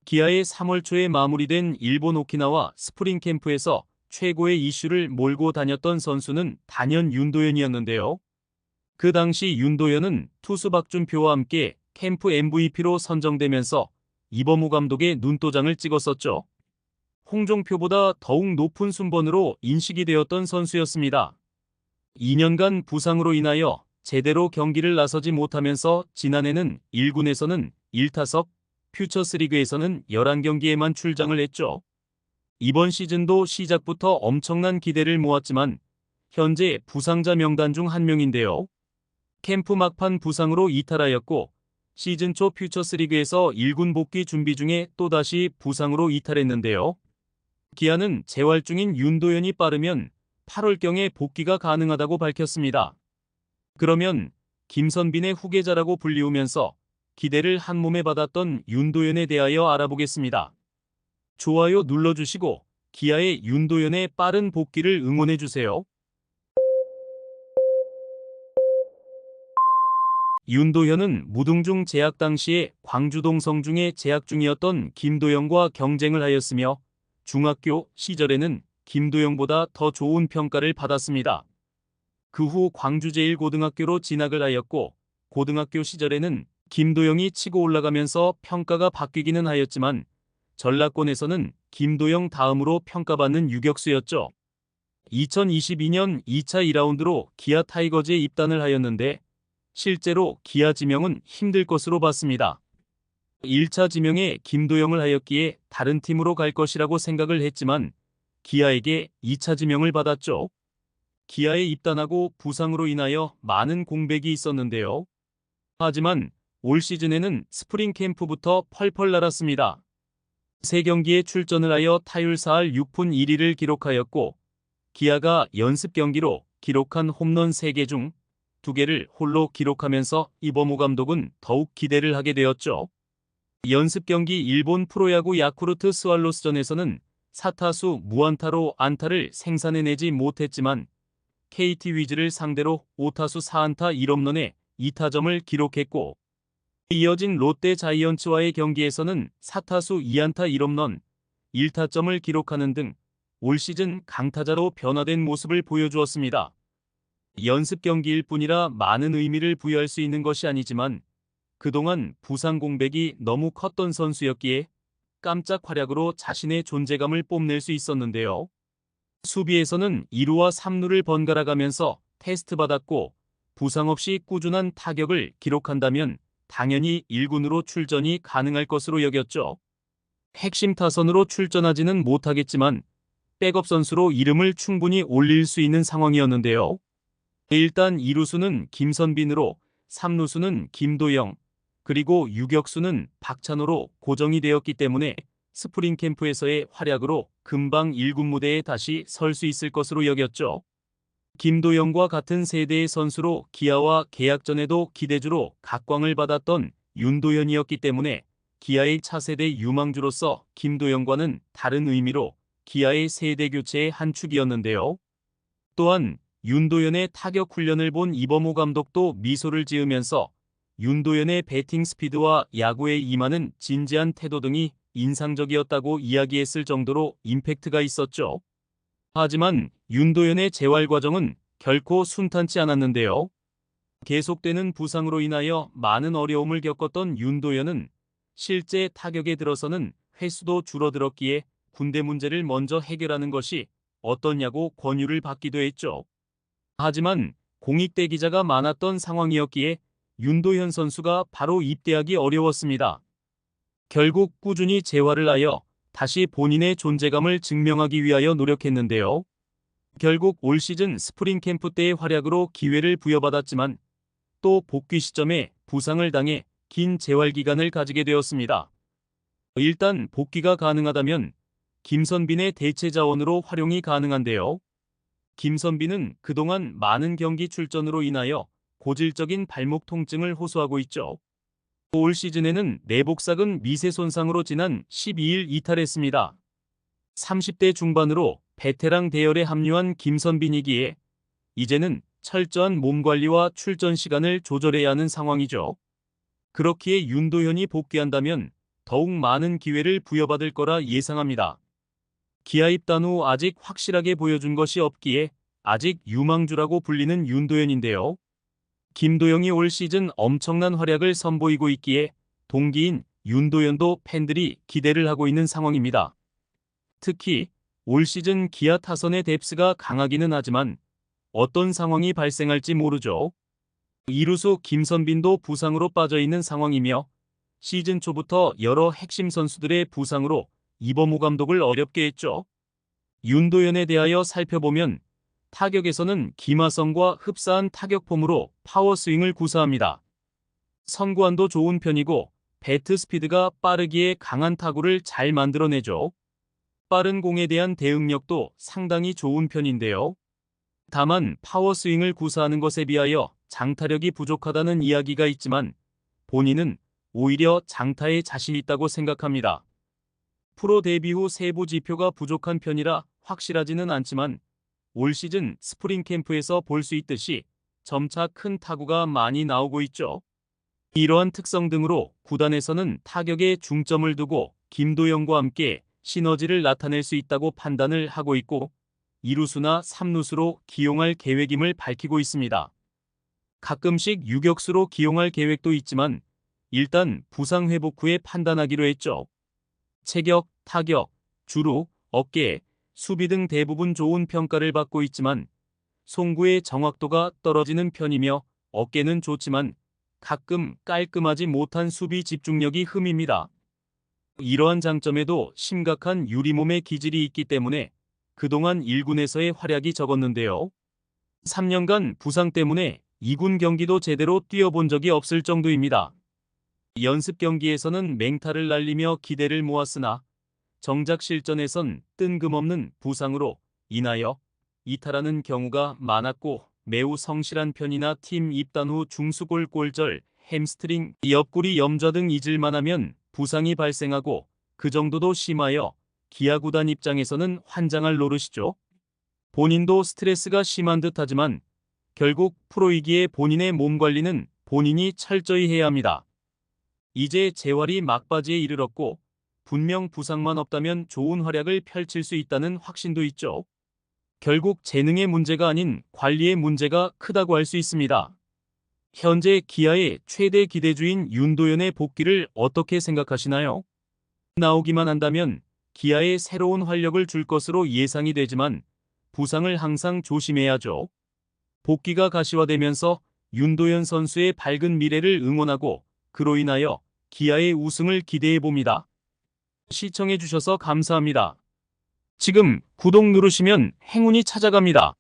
기아의 3월 초에 마무리된 일본 오키나와 스프링 캠프에서 최고의 이슈를 몰고 다녔던 선수는 단연 윤도현이었는데요. 그 당시 윤도현은 투수 박준표와 함께 캠프 MVP로 선정되면서 이범우 감독의 눈도장을 찍었었죠. 홍종표보다 더욱 높은 순번으로 인식이 되었던 선수였습니다. 2년간 부상으로 인하여 제대로 경기를 나서지 못하면서 지난해는 1군에서는 1타석, 퓨처스리그에서는 11경기에만 출장을 했죠. 이번 시즌도 시작부터 엄청난 기대를 모았지만 현재 부상자 명단 중 한 명인데요. 캠프 막판 부상으로 이탈하였고 시즌 초 퓨처스리그에서 1군 복귀 준비 중에 또다시 부상으로 이탈했는데요. 기아는 재활 중인 윤도현이 빠르면 8월경에 복귀가 가능하다고 밝혔습니다. 그러면 김선빈의 후계자라고 불리우면서 기대를 한몸에 받았던 윤도현에 대하여 알아보겠습니다. 좋아요 눌러주시고 기아의 윤도현의 빠른 복귀를 응원해주세요. 윤도현은 무등중 재학 당시에 광주동 성중에 재학 중이었던 김도영과 경쟁을 하였으며 중학교 시절에는 김도영보다 더 좋은 평가를 받았습니다. 그 후 광주제일고등학교로 진학을 하였고 고등학교 시절에는 김도영이 치고 올라가면서 평가가 바뀌기는 하였지만 전라권에서는 김도영 다음으로 평가받는 유격수였죠. 2022년 2차 2라운드로 기아 타이거즈에 입단을 하였는데 실제로 기아 지명은 힘들 것으로 봤습니다. 1차 지명에 김도영을 하였기에 다른 팀으로 갈 것이라고 생각을 했지만 기아에게 2차 지명을 받았죠. 기아에 입단하고 부상으로 인하여 많은 공백이 있었는데요. 하지만 올 시즌에는 스프링 캠프부터 펄펄 날았습니다. 3경기에 출전을 하여 타율 4할 6푼 1리를 기록하였고 기아가 연습 경기로 기록한 홈런 3개 중 2개를 홀로 기록하면서 이범우 감독은 더욱 기대를 하게 되었죠. 연습 경기 일본 프로야구 야쿠르트 스왈로스전에서는 4타수 무안타로 안타를 생산해내지 못했지만 KT 위즈를 상대로 5타수 4안타 1홈런에 2타점을 기록했고 이어진 롯데 자이언츠와의 경기에서는 4타수 2안타 1홈런 1타점을 기록하는 등 올 시즌 강타자로 변화된 모습을 보여주었습니다. 연습 경기일 뿐이라 많은 의미를 부여할 수 있는 것이 아니지만 그동안 부상 공백이 너무 컸던 선수였기에 깜짝 활약으로 자신의 존재감을 뽐낼 수 있었는데요. 수비에서는 2루와 3루를 번갈아 가면서 테스트 받았고 부상 없이 꾸준한 타격을 기록한다면 당연히 1군으로 출전이 가능할 것으로 여겼죠. 핵심 타선으로 출전하지는 못하겠지만 백업 선수로 이름을 충분히 올릴 수 있는 상황이었는데요. 일단 2루수는 김선빈으로 3루수는 김도영 그리고 유격수는 박찬호로 고정이 되었기 때문에 스프링 캠프에서의 활약으로 금방 1군 무대에 다시 설 수 있을 것으로 여겼죠. 김도영과 같은 세대의 선수로 기아와 계약 전에도 기대주로 각광을 받았던 윤도현이었기 때문에 기아의 차세대 유망주로서 김도영과는 다른 의미로 기아의 세대 교체의 한 축이었는데요. 또한 윤도현의 타격 훈련을 본 이범호 감독도 미소를 지으면서 윤도현의 배팅 스피드와 야구에 임하는 진지한 태도 등이 인상적이었다고 이야기했을 정도로 임팩트가 있었죠. 하지만 윤도현의 재활 과정은 결코 순탄치 않았는데요. 계속되는 부상으로 인하여 많은 어려움을 겪었던 윤도현은 실제 타격에 들어서는 횟수도 줄어들었기에 군대 문제를 먼저 해결하는 것이 어떠냐고 권유를 받기도 했죠. 하지만 공익대 기자가 많았던 상황이었기에 윤도현 선수가 바로 입대하기 어려웠습니다. 결국 꾸준히 재활을 하여 다시 본인의 존재감을 증명하기 위하여 노력했는데요. 결국 올 시즌 스프링 캠프 때의 활약으로 기회를 부여받았지만 또 복귀 시점에 부상을 당해 긴 재활 기간을 가지게 되었습니다. 일단 복귀가 가능하다면 김선빈의 대체 자원으로 활용이 가능한데요. 김선빈은 그동안 많은 경기 출전으로 인하여 고질적인 발목 통증을 호소하고 있죠. 올 시즌에는 내복사근 미세 손상으로 지난 12일 이탈했습니다. 30대 중반으로 베테랑 대열에 합류한 김선빈이기에 이제는 철저한 몸관리와 출전 시간을 조절해야 하는 상황이죠. 그렇기에 윤도현이 복귀한다면 더욱 많은 기회를 부여받을 거라 예상합니다. 기아 입단 후 아직 확실하게 보여준 것이 없기에 아직 유망주라고 불리는 윤도현인데요. 김도영이 올 시즌 엄청난 활약을 선보이고 있기에 동기인 윤도현도 팬들이 기대를 하고 있는 상황입니다. 특히 올 시즌 기아 타선의 뎁스가 강하기는 하지만 어떤 상황이 발생할지 모르죠. 이루수 김선빈도 부상으로 빠져있는 상황이며 시즌 초부터 여러 핵심 선수들의 부상으로 이범호 감독을 어렵게 했죠. 윤도현에 대하여 살펴보면 타격에서는 김하성과 흡사한 타격폼으로 파워스윙을 구사합니다. 선구안도 좋은 편이고 배트 스피드가 빠르기에 강한 타구를 잘 만들어내죠. 빠른 공에 대한 대응력도 상당히 좋은 편인데요. 다만 파워스윙을 구사하는 것에 비하여 장타력이 부족하다는 이야기가 있지만 본인은 오히려 장타에 자신 있다고 생각합니다. 프로 데뷔 후 세부 지표가 부족한 편이라 확실하지는 않지만 올 시즌 스프링 캠프에서 볼 수 있듯이 점차 큰 타구가 많이 나오고 있죠. 이러한 특성 등으로 구단에서는 타격에 중점을 두고 김도영과 함께 시너지를 나타낼 수 있다고 판단을 하고 있고 2루수나 3루수로 기용할 계획임을 밝히고 있습니다. 가끔씩 유격수로 기용할 계획도 있지만 일단 부상 회복 후에 판단하기로 했죠. 체격, 타격, 주루, 어깨, 수비 등 대부분 좋은 평가를 받고 있지만 송구의 정확도가 떨어지는 편이며 어깨는 좋지만 가끔 깔끔하지 못한 수비 집중력이 흠입니다. 이러한 장점에도 심각한 유리몸의 기질이 있기 때문에 그동안 1군에서의 활약이 적었는데요. 3년간 부상 때문에 2군 경기도 제대로 뛰어본 적이 없을 정도입니다. 연습 경기에서는 맹타를 날리며 기대를 모았으나 정작 실전에선 뜬금없는 부상으로 인하여 이탈하는 경우가 많았고 매우 성실한 편이나 팀 입단 후 중수골 골절, 햄스트링, 옆구리 염좌 등 잊을만 하면 부상이 발생하고 그 정도도 심하여 기아 구단 입장에서는 환장할 노릇이죠. 본인도 스트레스가 심한 듯하지만 결국 프로이기에 본인의 몸 관리는 본인이 철저히 해야 합니다. 이제 재활이 막바지에 이르렀고 분명 부상만 없다면 좋은 활약을 펼칠 수 있다는 확신도 있죠. 결국 재능의 문제가 아닌 관리의 문제가 크다고 할 수 있습니다. 현재 기아의 최대 기대주인 윤도현의 복귀를 어떻게 생각하시나요? 나오기만 한다면 기아에 새로운 활력을 줄 것으로 예상이 되지만 부상을 항상 조심해야죠. 복귀가 가시화되면서 윤도현 선수의 밝은 미래를 응원하고 그로 인하여 기아의 우승을 기대해봅니다. 시청해주셔서 감사합니다. 지금 구독 누르시면 행운이 찾아갑니다.